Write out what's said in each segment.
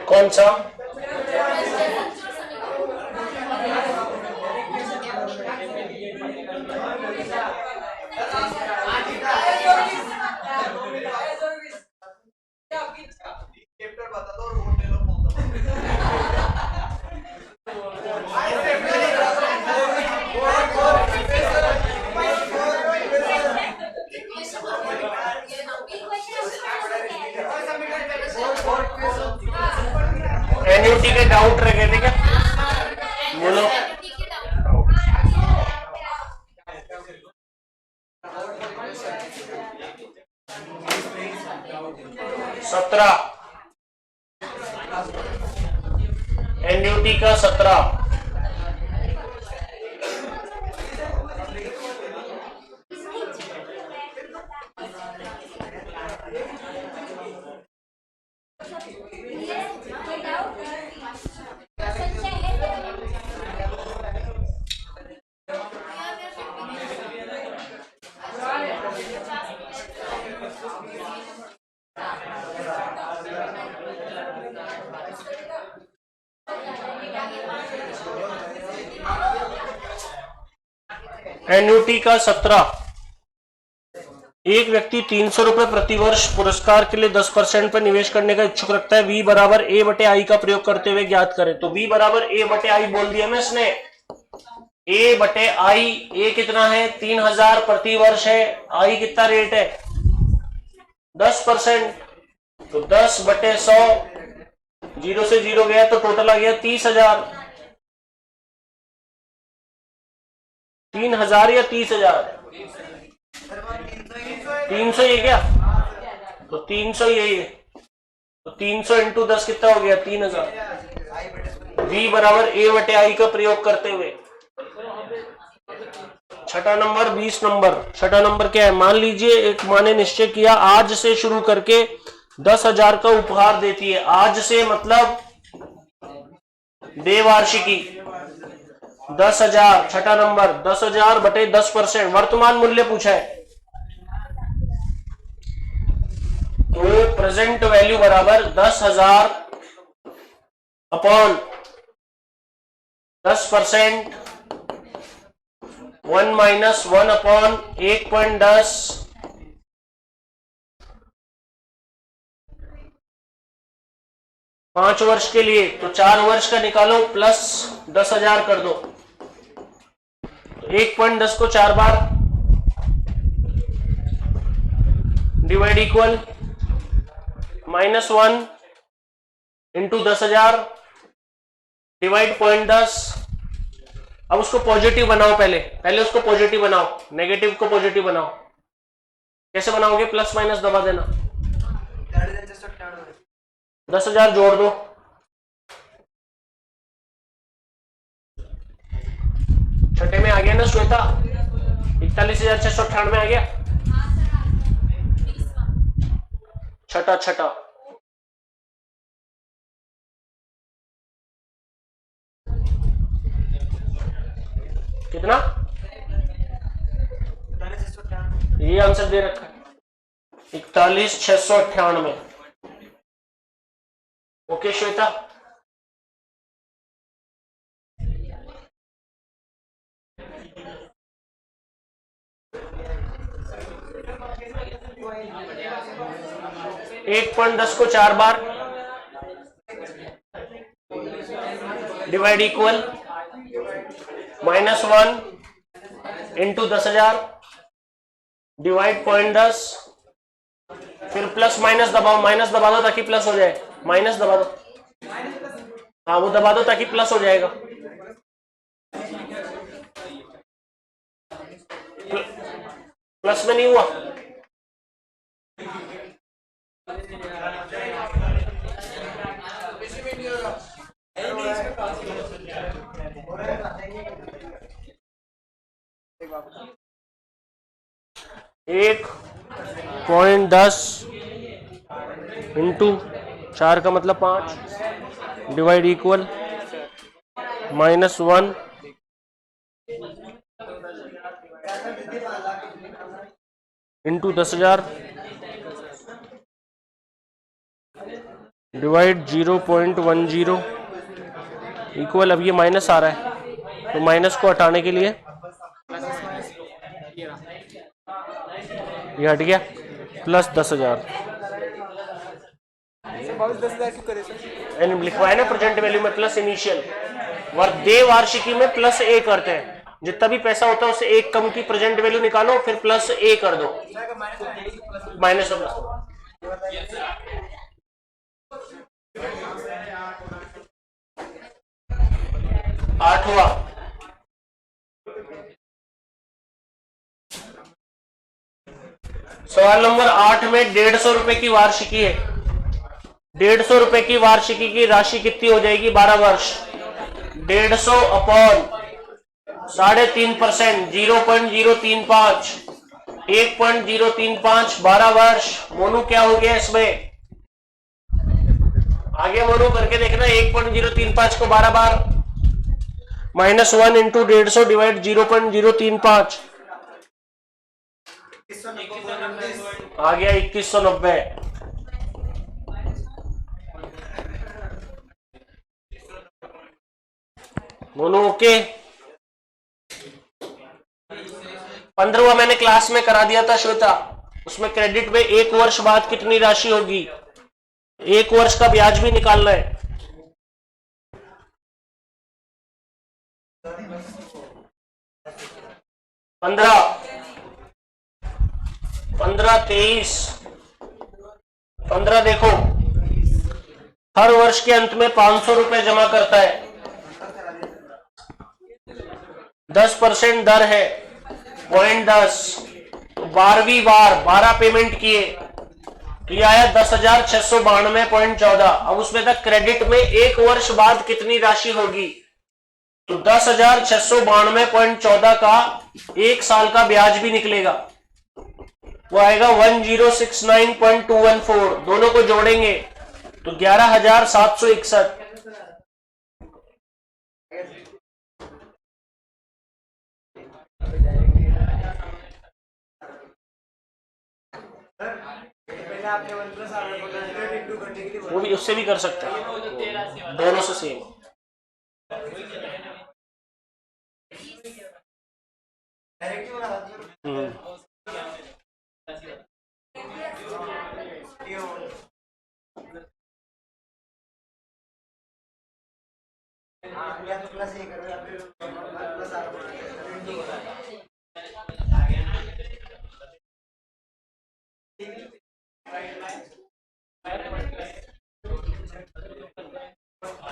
कौन सा? एनयूटी के डाउट रखे थे क्या? बोलो। सत्रह, एनयूटी का 17। एन्युटी का 17। एक व्यक्ति 300 रुपए प्रतिवर्ष पुरस्कार के लिए 10% पर निवेश करने का इच्छुक रखता है। V बराबर A बटे आई का प्रयोग करते हुए ज्ञात करें। तो V बराबर A बटे आई बोल दिया मैं इसने। A बटे आई, A कितना है 3000 प्रति वर्ष है, आई कितना रेट है 10%, तो 10 बटे 100, 0 से 0 गया तो टोटल आ गया 30,000। 3,000 या 30,000? 300 ये क्या? तो 300 यही है, तो 300 इंटू 10 कितना हो गया 3,000। V बराबर A बटे आई का प्रयोग करते हुए। छठा नंबर 20 नंबर। छठा नंबर क्या है? मान लीजिए एक मां ने निश्चय किया आज से शुरू करके 10,000 का उपहार देती है। आज से मतलब देवार्षिकी 10,000। छठा नंबर 10,000 बटे 10%, वर्तमान मूल्य पूछा है तो प्रेजेंट वैल्यू बराबर 10,000 अपॉन 10%, 1 माइनस 1 अपॉन 1.10, 5 वर्ष के लिए, तो 4 वर्ष का निकालो प्लस 10,000 कर दो, तो 1.10 को 4 बार डिवाइड इक्वल -1 इंटू 10,000 डिवाइड 0.10। अब उसको पॉजिटिव बनाओ, पहले उसको पॉजिटिव बनाओ, नेगेटिव को पॉजिटिव बनाओ। कैसे बनाओगे? प्लस माइनस दबा देना, 10,000 जोड़ दो, छठे में आ गया ना श्वेता, 41,698 आ गया। छठा कितना? ये आंसर दे रखा है 41,698। ओके श्वेता, एक 10 को 4 बार डिवाइड इक्वल -1 इंटू 10,000 डिवाइड 0.10, फिर प्लस माइनस दबाओ, माइनस दबा दो ताकि प्लस हो जाए, माइनस दबा दो, हाँ वो दबा दो ताकि प्लस हो जाएगा। प्लस में नहीं हुआ, एक 0.10 इंटू 4 का मतलब 5 divide equal -1 into 10,000 divide 0.10 equal, अब ये माइनस आ रहा है तो माइनस को हटाने के लिए ये हट गया, प्लस 10,000 लिखवाया ना प्रेजेंट वैल्यू में प्लस इनिशियल, दे वार्षिकी में प्लस ए करते हैं, जितना भी पैसा होता है उससे एक कम की प्रेजेंट वैल्यू निकालो फिर प्लस ए कर दो, माइनस प्लस। 8वां सवाल नंबर 8 में 150 रुपए की वार्षिकी है, 150 रुपए की वार्षिकी की राशि कितनी हो जाएगी? 12 वर्ष, 150 अपॉन 3.5%, 0.035, 1.035, 12 वर्ष। मोनू क्या हो गया इसमें? आगे मोनू करके देखना, 1.035 को 12 बार, -1 इंटू 150 डिवाइड 0.035, आ गया 2190। मोनू ओके? 15वां मैंने क्लास में करा दिया था श्वेता, उसमें क्रेडिट में 1 वर्ष बाद कितनी राशि होगी, 1 वर्ष का ब्याज भी निकालना है। 15, 23, 15 देखो, हर वर्ष के अंत में 500 रुपए जमा करता है, 10% दर है 0.10, 12वीं बार 12 पेमेंट किए तो ये आया 10,692.14। अब उसमें तक क्रेडिट में 1 वर्ष बाद कितनी राशि होगी, तो 10,692.14 का 1 साल का ब्याज भी निकलेगा, वो आएगा 1069.214। दोनों को जोड़ेंगे तो 11,761। वो भी उससे भी कर सकते हैं, दोनों से सेम।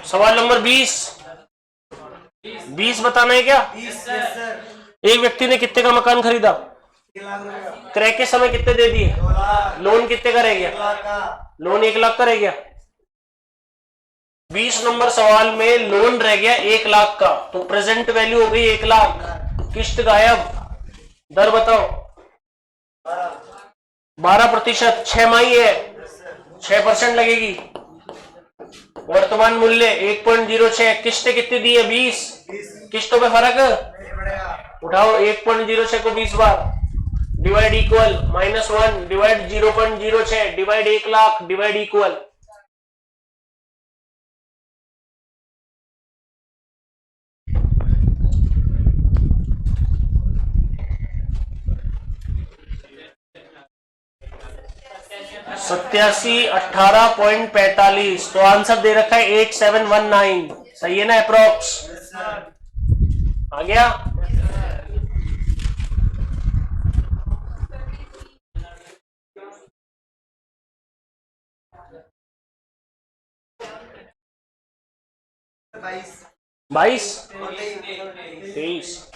सवाल नंबर 20 बताना है क्या? एक व्यक्ति ने कितने का मकान खरीदा, क्रय के समय कितने दे दिए, लोन कितने का रह गया, लोन 1 लाख का रह गया। 20 नंबर सवाल में लोन रह गया 1 लाख का, तो प्रेजेंट वैल्यू हो गई 1 लाख, किस्त गायब, दर बताओ। 12%। 6 माही है, 6% लगेगी। वर्तमान मूल्य 1.06। किस्तें कितनी दी है? 20। किस्तों पे फर्क उठाओ। 1.06 को 20 बार divide equal -1 divide 0.06 divide 1 lakh divide equal. सत्यासी 18.45। तो आंसर दे रखा है 8719। सही है ना? अप्रोक्स आ गया। बाईस 23।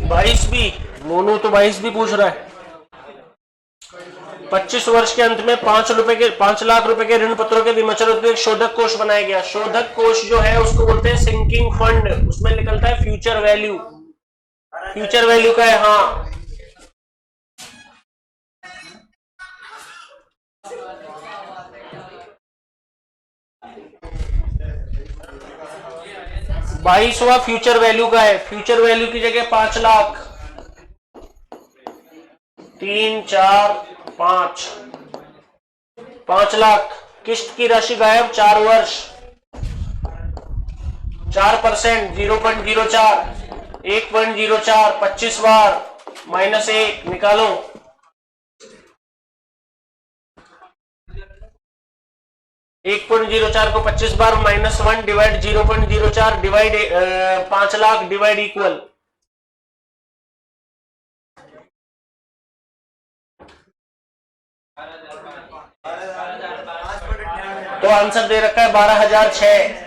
बाईस भी मोनू तो 22 भी पूछ रहा है। 25 वर्ष के अंत में 5 लाख रुपए के ऋण पत्रों के विमोचन एक शोधक कोष बनाया गया। शोधक कोष जो है उसको बोलते हैं सिंकिंग फंड। उसमें निकलता है फ्यूचर वैल्यू। फ्यूचर वैल्यू का है। हाँ, बाईसवा फ्यूचर वैल्यू का है। फ्यूचर वैल्यू की जगह 5 लाख। 3 4 5 5 लाख। किस्त की राशि गायब 4 वर्ष। 4% 0.04 1.04 25 बार -1 निकालो। -1.04 को 25 बार -1 divide 0.04 divide 5 lakh divide equal. तो आंसर दे रखा है 12,006।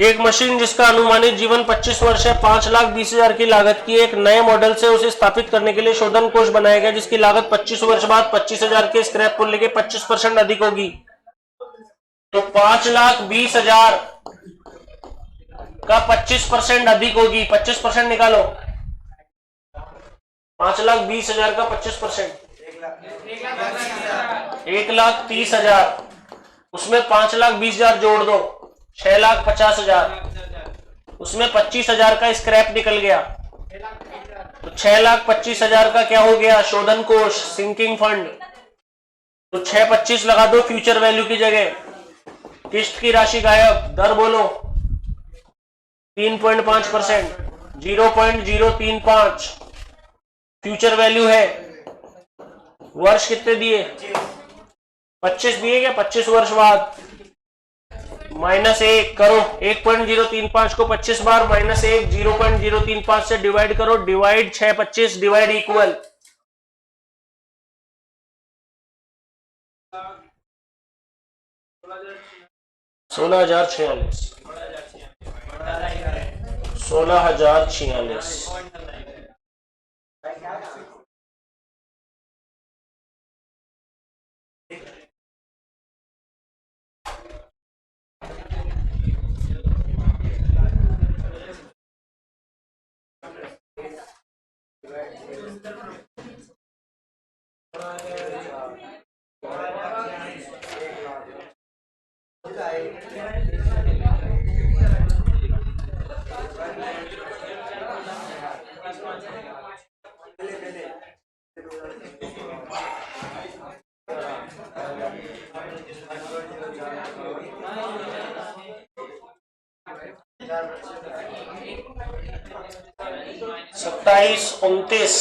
एक मशीन जिसका अनुमानित जीवन 25 वर्ष है, 5,20,000 की लागत की एक नए मॉडल से उसे स्थापित करने के लिए शोधन कोष बनाया गया जिसकी लागत 25 वर्ष बाद 25,000 के स्क्रैप मूल्य के 25% अधिक होगी। तो 5,20,000 का 25% अधिक होगी। 25% निकालो। 5,20,000 का 25% 1,30,000। उसमें 5,20,000 जोड़ दो, 6,50,000। उसमें 25,000 का स्क्रैप निकल गया। तो 6,25,000 का क्या हो गया? शोधन कोष, सिंकिंग फंड। तो 6,25 लगा दो फ्यूचर वैल्यू की जगह। किस्त की राशि गायब। दर बोलो। 3.5%। 0.035 फ्यूचर वैल्यू है। वर्ष कितने दिए? 25 दिए क्या? 25 वर्ष बाद -1 करो। 1.035 को 25 बार -1 0.035 से डिवाइड करो। Divide 6,25 divide equal. सोलह हजार 16,046। 27, 29,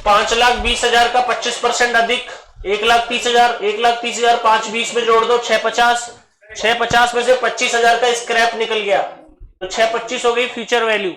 5,20,000 का 25% अधिक 1,30,000, 1,30,000 5,20 में जोड़ दो 650, 650 में से 25,000 का स्क्रैप निकल गया तो 625 हो गई फ्यूचर वैल्यू।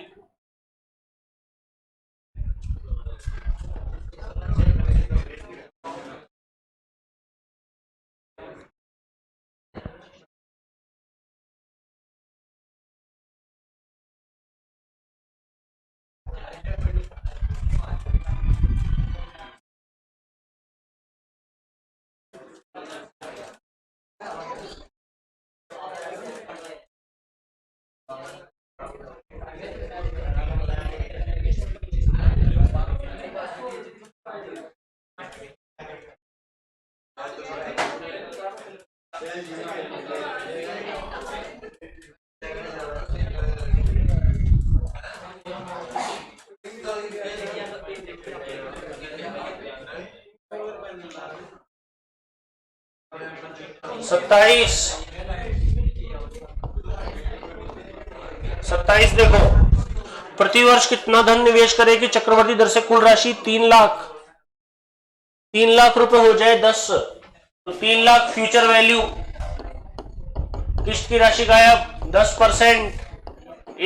सत्ताईस देखो, प्रतिवर्ष कितना धन निवेश करेगी चक्रवर्ती दर से कुल राशि 3 लाख रुपए हो जाए 10 तो 3 लाख फ्यूचर वैल्यू, किस्त की राशि गायब 10%,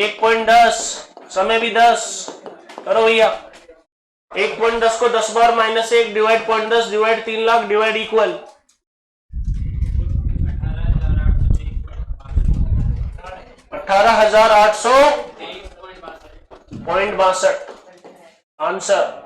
1.10, समय भी 10, करो भैया 1.10 को 10 बार -1 divide 0.10 divide 3 lakh divide equal 18,800.62 answer.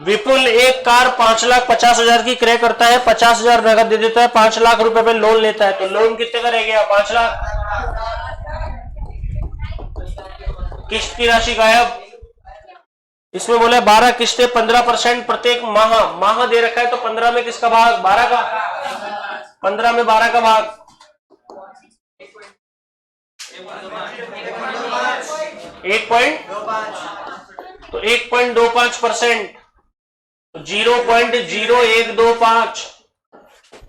Vipul एक कार 5,50,000 की क्रय करता है, 50,000 नगद दे देता है, 5 लाख रुपए पे लोन लेता है तो लोन कितने का रह गया 5 लाख, किस्त की राशि गायब। इसमें बोले 12 किस्तें 15% प्रत्येक माह दे रखा है तो 15 में किसका भाग 12 का, 15 में 12 का भाग 1.25%, 0.0125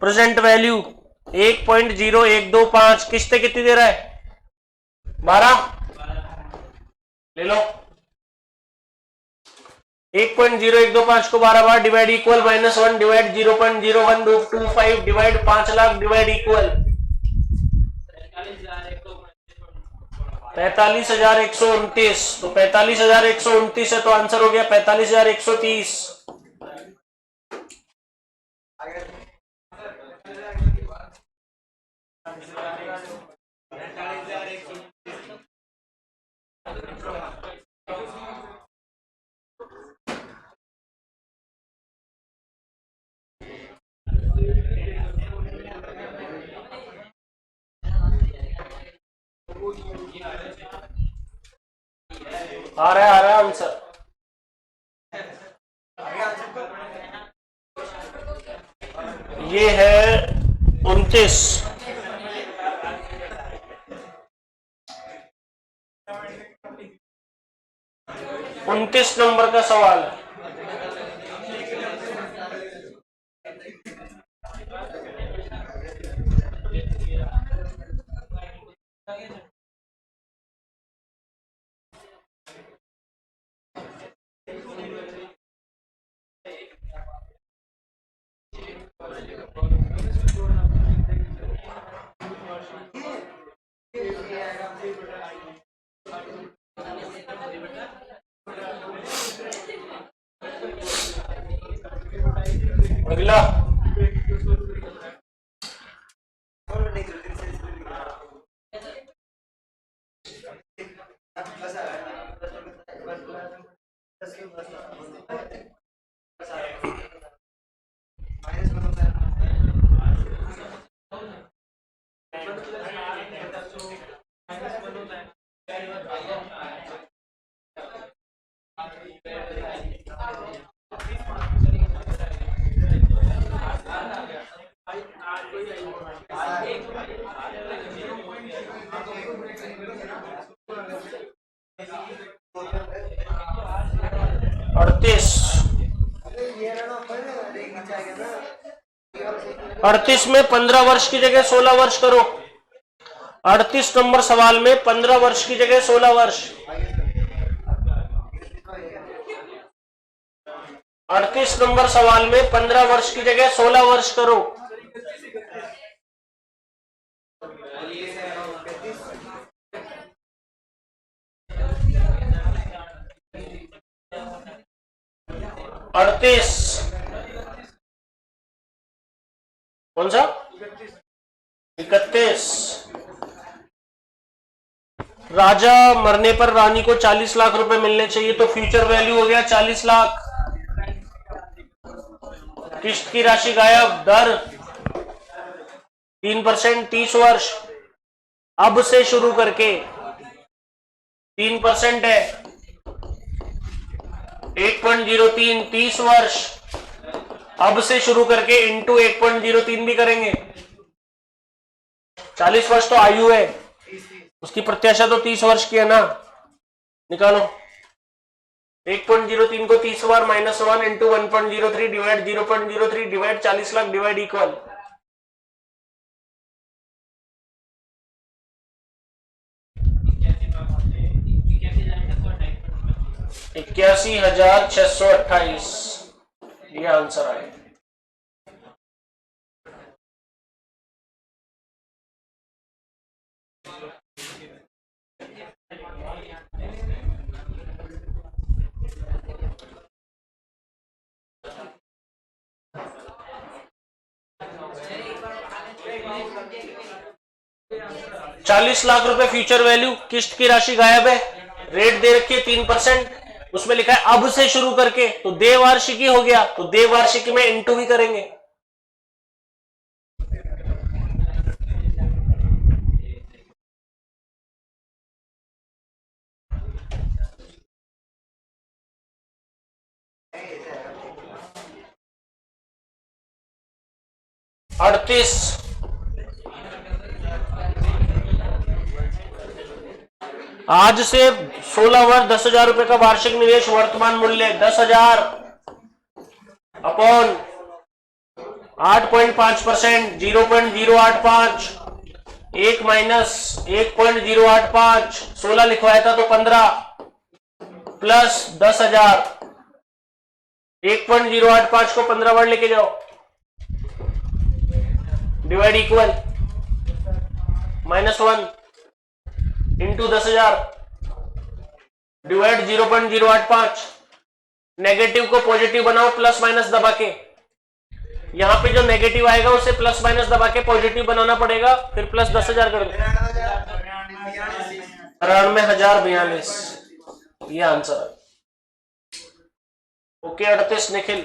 प्रेजेंट वैल्यू 1.0125, किस्तें कितनी दे रहा है 12, ले लो 1.0125 को 12 बार divide equal -1 divide 0.0125 divide 5 lakh divide equal 45,129, तो 45,129 है तो आंसर हो गया 45,130। आ रहा है आंसर। ये है 29, 29 नंबर का सवाल है। मिला? अड़तीस में 15 वर्ष की जगह 16 वर्ष करो। 38 नंबर सवाल में 15 वर्ष की जगह 16 वर्ष। 38 नंबर सवाल में 15 वर्ष की जगह 16 वर्ष करो। अड़तीस कौन सा? 31। राजा मरने पर रानी को 40 लाख रुपए मिलने चाहिए, तो फ्यूचर वैल्यू हो गया 40 लाख। किस्त की राशि गायब, दर 3%, 30 वर्ष। अब से शुरू करके 3% है, 1.03, 30 वर्ष। अब से शुरू करके इंटू 1.03 भी करेंगे। 40 वर्ष तो आयु है, उसकी प्रत्याशा तो 30 वर्ष की है ना। निकालो 1.03 को 30 बार -1 into 1.03 divide 0.03 divide 40 lakh divide equal 81,628। ये आंसर आए। ₹40 लाख फ्यूचर वैल्यू, किस्त की राशि गायब है, रेट दे रखी है 3%, उसमें लिखा है अब से शुरू करके, तो देय वार्षिकी हो गया, तो देय वार्षिकी में इंटू भी करेंगे। अड़तीस आज से 16 वर्ष 10,000 रुपए का वार्षिक निवेश, वर्तमान मूल्य 10,000 अपॉन 8.5%, 0.085, 1 माइनस 1.085, 16 लिखवाया था तो 15 प्लस 10,000, 1.085 को 15 बार लेके जाओ, divide equal -1 into 10,000 divide 0.085। Negative को पॉजिटिव बनाओ प्लस माइनस दबा के, यहां पे जो नेगेटिव आएगा उसे प्लस माइनस दबा के पॉजिटिव बनाना पड़ेगा, फिर प्लस 10,000 कर दो, 93,042। ये आंसर है। ओके 38 निखिल।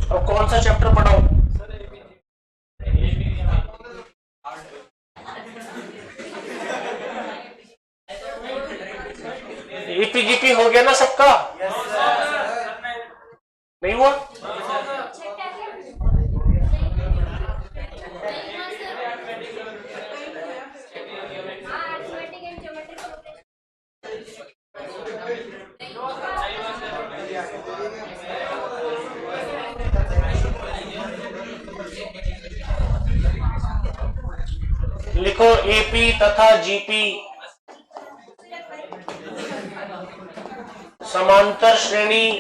अब कौन सा चैप्टर पढ़ाओ? एपी जीपी हो गया ना सबका? नहीं हुआ? लिखो एपी तथा जीपी समांतर श्रेणी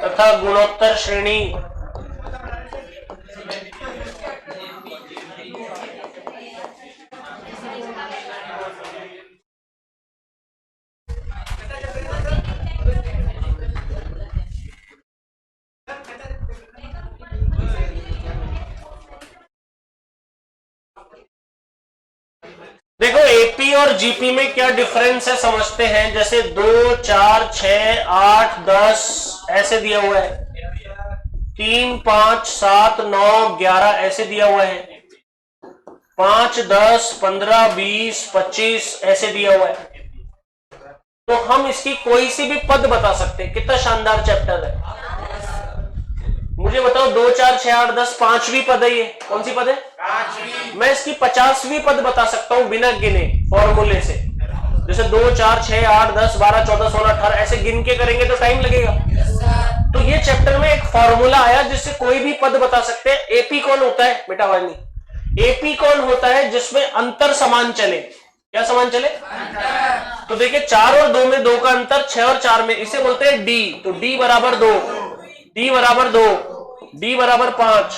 तथा गुणोत्तर श्रेणी देखो एपी और जीपी में क्या डिफरेंस है समझते हैं। जैसे 2, 4, 6, 8, 10 ऐसे दिया हुआ है, 3, 5, 7, 9, 11 ऐसे दिया हुआ है, 5, 10, 15, 20, 25 ऐसे दिया हुआ है। तो हम इसकी कोई सी भी पद बता सकते हैं। कितना शानदार चैप्टर है। मुझे बताओ 2, 4, 6, 8, 10 पांचवी पद है। ये कौन सी पद है? मैं इसकी 50वीं पद बता सकता हूं बिना गिने फॉर्मूले से। जैसे 2, 4, 6, 8, 10, 12, 14, 16, 18 ऐसे गिन के करेंगे तो टाइम लगेगा। तो ये चैप्टर में एक फॉर्मूला आया जिससे कोई भी पद बता सकते हैं। एपी कौन होता है बेटा वानी? एपी कौन होता है? जिसमें अंतर समान चले। क्या समान चले? तो देखिए 4 और 2 में 2 का अंतर, 6 और 4 में, इसे बोलते हैं डी। तो डी बराबर 2, डी बराबर 2, डी बराबर 5,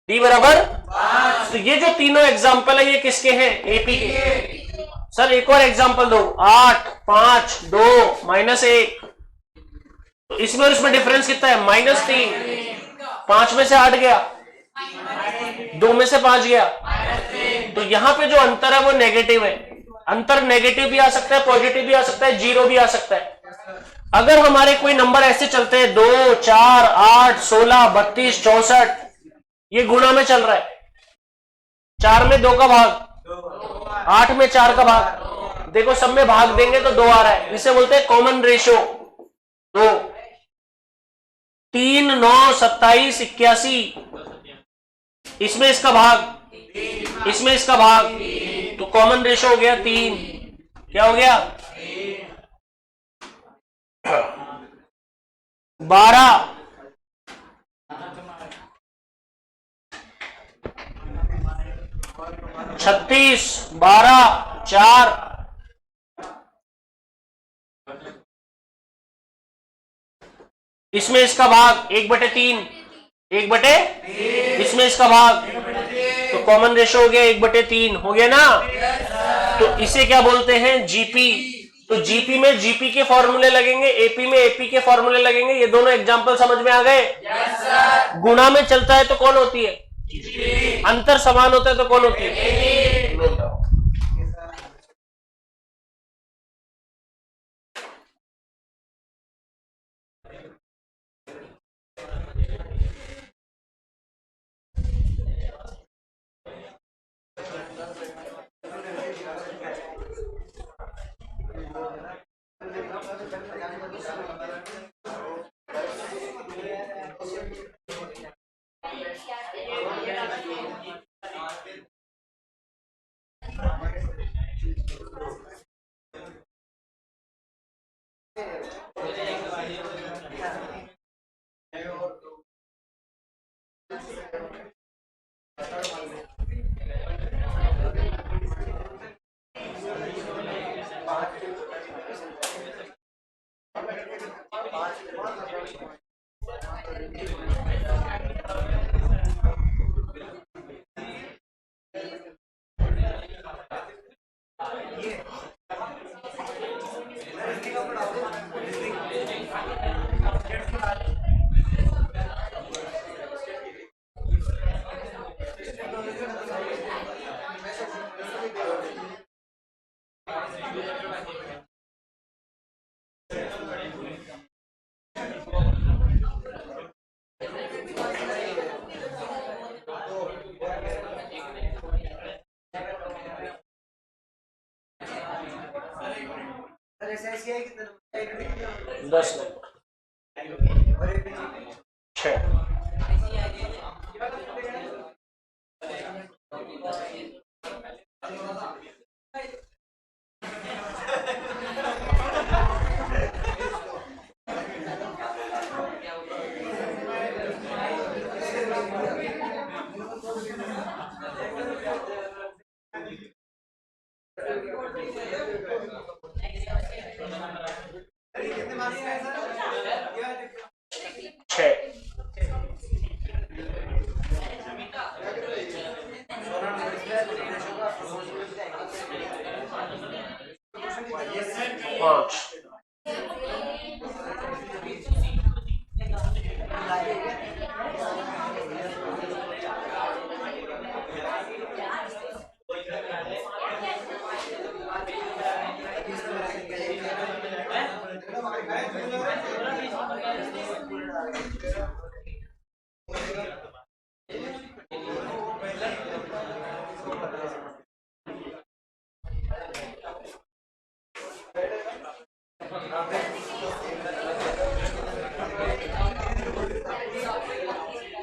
डी बराबर 5। तो ये जो तीनों एग्जाम्पल है ये किसके हैं? एपी के। सर एक और एग्जाम्पल दो। 8, 5, 2, -1। तो इसमें और इसमें डिफरेंस कितना है? -3। 5 में से 8 गया, 2 में से 5 गया। तो यहां पे जो अंतर है वो नेगेटिव है। अंतर नेगेटिव भी आ सकता है, पॉजिटिव भी आ सकता है, जीरो भी आ सकता है। अगर हमारे कोई नंबर ऐसे चलते हैं 2, 4, 8, 16, 32, 64, ये गुणा में चल रहा है। 4 में 2 का भाग, 8 में 4 का भाग। देखो सब में भाग देंगे तो 2 आ रहा है। इसे बोलते हैं कॉमन रेशो 2। 3, 9, 27, 81, इसमें इसका भाग, इसमें इसका भाग, तो कॉमन रेशो हो गया 3। क्या हो गया? 12, 36, 12, 4, इसमें इसका भाग 1/3, 1/3, इसमें इसका भाग, तो कॉमन रेशो हो गया 1/3। हो गया ना? तो इसे क्या बोलते हैं? जीपी। तो जीपी में जीपी के फॉर्मूले लगेंगे, एपी में एपी के फॉर्मूले लगेंगे। ये दोनों एग्जांपल समझ में आ गए? गुणा में चलता है तो कौन होती है? अंतर समान होता है तो कौन होती है? 10 नंबर 6 5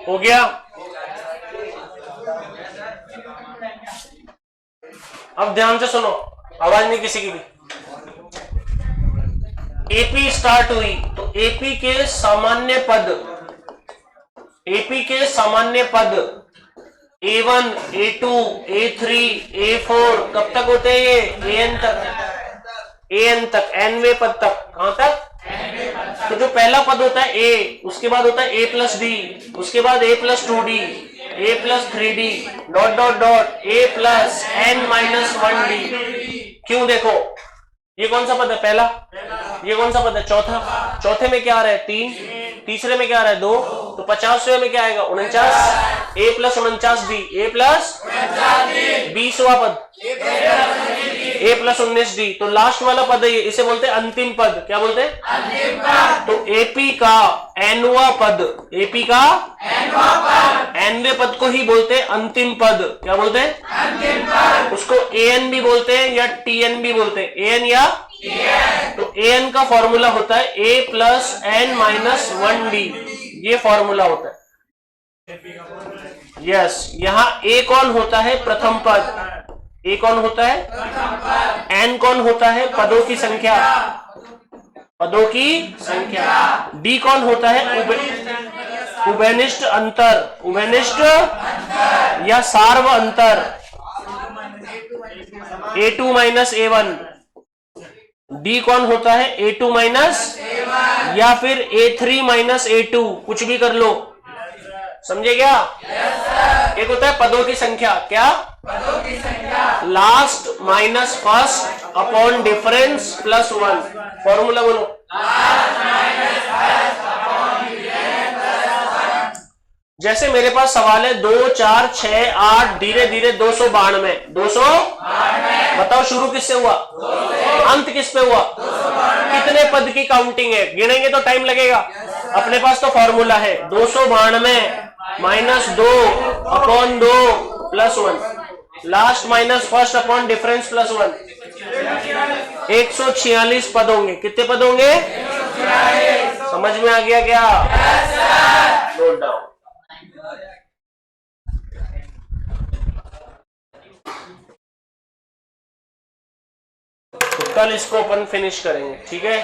हो गया। अब ध्यान से सुनो, आवाज नहीं किसी की भी। एपी स्टार्ट हुई तो एपी के सामान्य पद, एपी के सामान्य पद A1, A2, A3, A4 कब तक होते हैं ये? AN तक, AN तक, nवे पद तक। कहां तक? तो जो पहला पद होता है A, उसके बाद होता है A प्लस डी, उसके बाद A plus 2D, A plus 3D, dot dot dot A plus N minus 1D। क्यों? देखो ये कौन सा पद है? पहला। ये कौन सा पद है? चौथा। चौथे में क्या आ रहा है? 3, तीसरे में क्या आ रहा है? 2, तो 50वें में क्या आएगा? 49, A plus 49D, A plus 20वां पद A प्लस 19D। तो लास्ट वाला पद है ये, इसे बोलते हैं अंतिम पद। क्या बोलते हैं? अंतिम पद। तो एपी का nवा पद, एपी का nवे पद को ही बोलते हैं अंतिम पद। क्या बोलते हैं? अंतिम पद। उसको AN भी बोलते हैं या TN भी बोलते हैं, AN या TN। तो AN का फॉर्मूला होता है A plus N minus 1D, ये फॉर्मूला होता है। यस, यहाँ A कौन होता है? प्रथम पद। A कौन होता है? N कौन होता है? पदों की संख्या, पदों की संख्या। D कौन होता है? उभयनिष्ठ अंतर, उभयनिष्ठ या सार्व अंतर। A2 minus A1। D कौन होता है? A2 माइनस या फिर A3 माइनस A2, कुछ भी कर लो। समझे क्या? एक होता है पदों की संख्या। क्या? पदों की संख्या। Last minus first upon difference plus 1। Formula बोलो। जैसे मेरे पास सवाल है 2, 4, 6, 8, धीरे धीरे 292। 200 बताओ शुरू किससे हुआ? अंत किस पे हुआ? कितने पद की काउंटिंग है? गिनेंगे तो टाइम लगेगा। अपने पास तो फॉर्मूला है 292 minus 2 upon 2 plus 1, last minus first upon difference plus 1। 146 पद होंगे। कितने पद होंगे? समझ में आ गया क्या? Note down. तो कल इसको अपन फिनिश करेंगे, ठीक है?